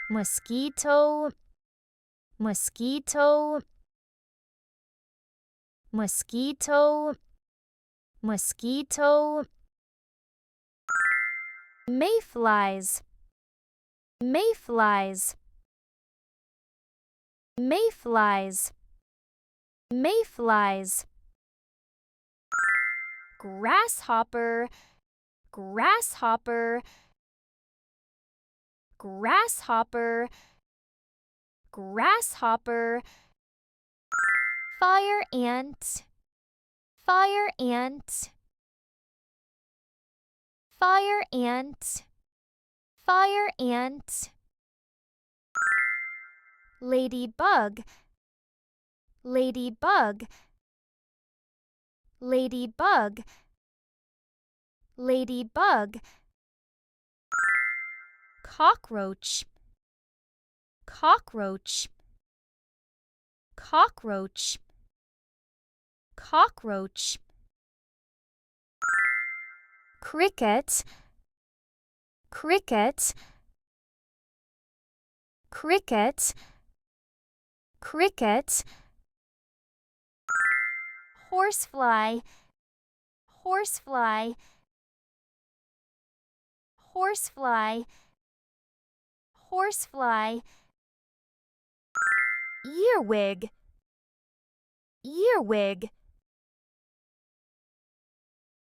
mosquito, mosquito, mosquito, mosquito. Mayflies, mayflies, mayflies, mayflies. Grasshopper, grasshopper, grasshopper, grasshopper. Fire ant, fire ant, fire ant, fire ant. Ladybug, ladybug, ladybug, ladybug. Cockroach, cockroach, cockroach, cockroach. Cricket, cricket, cricket, cricket. Horsefly, horsefly, horsefly, horsefly. Earwig, earwig,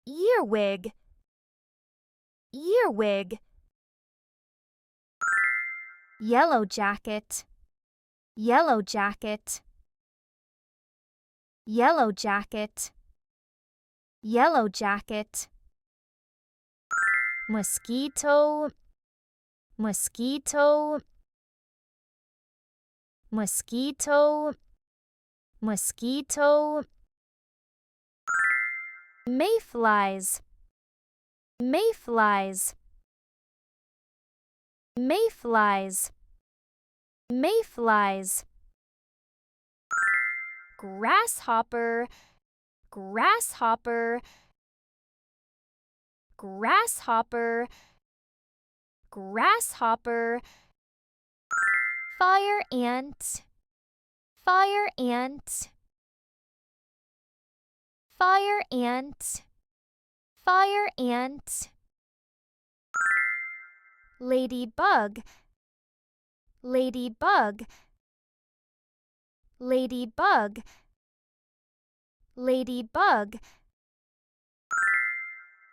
earwig, earwig. Yellow jacket, yellow jacket, yellow jacket, yellow jacket. Mosquito, mosquito, mosquito, mosquito. Mayflies, mayflies, mayflies, mayflies. Grasshopper, grasshopper, grasshopper, grasshopper. Fire ant, fire ant, fire ant, fire ant. Ladybug, ladybug, ladybug, ladybug.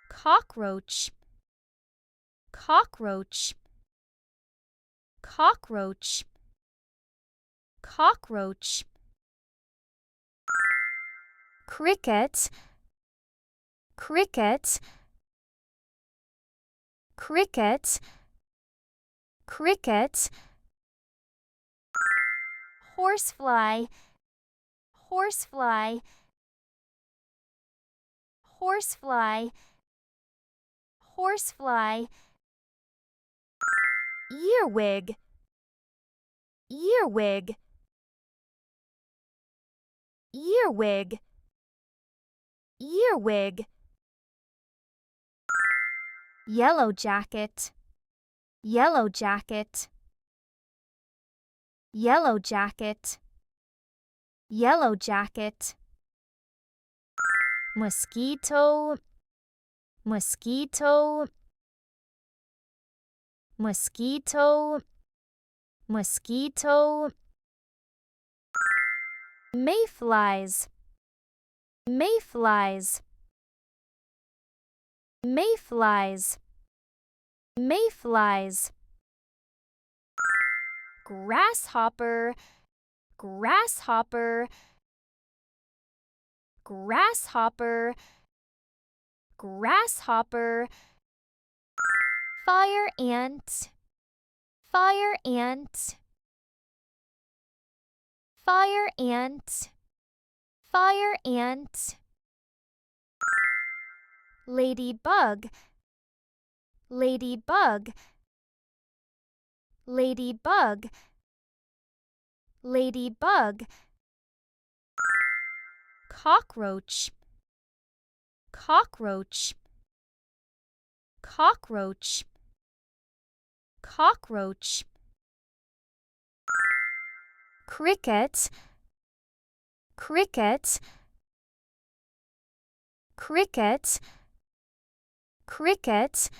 Cockroach, cockroach, cockroach, cockroach. Cricket, cricket, cricket, cricket. Horsefly, horsefly, horsefly, horsefly. Earwig, earwig, earwig, earwig. Yellow jacket, yellow jacket, yellow jacket, yellow jacket. Mosquito, mosquito, mosquito, mosquito. Mayflies, mayflies, mayflies, mayflies. Grasshopper, grasshopper, grasshopper, grasshopper. Fire ant, fire ant, fire ant, fire ant. Ladybug, ladybug, ladybug, ladybug. Cockroach, cockroach, cockroach, cockroach. cricket, cricket, cricket, cricket,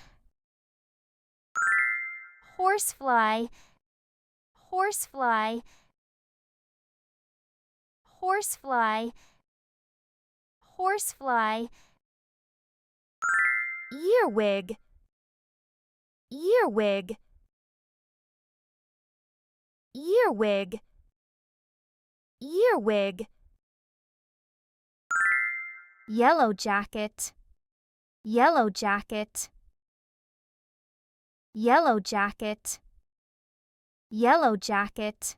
horsefly, horsefly, horsefly, horsefly, earwig, earwig, earwig, earwig, yellow jacket, yellow jacket, yellow jacket, yellow jacket.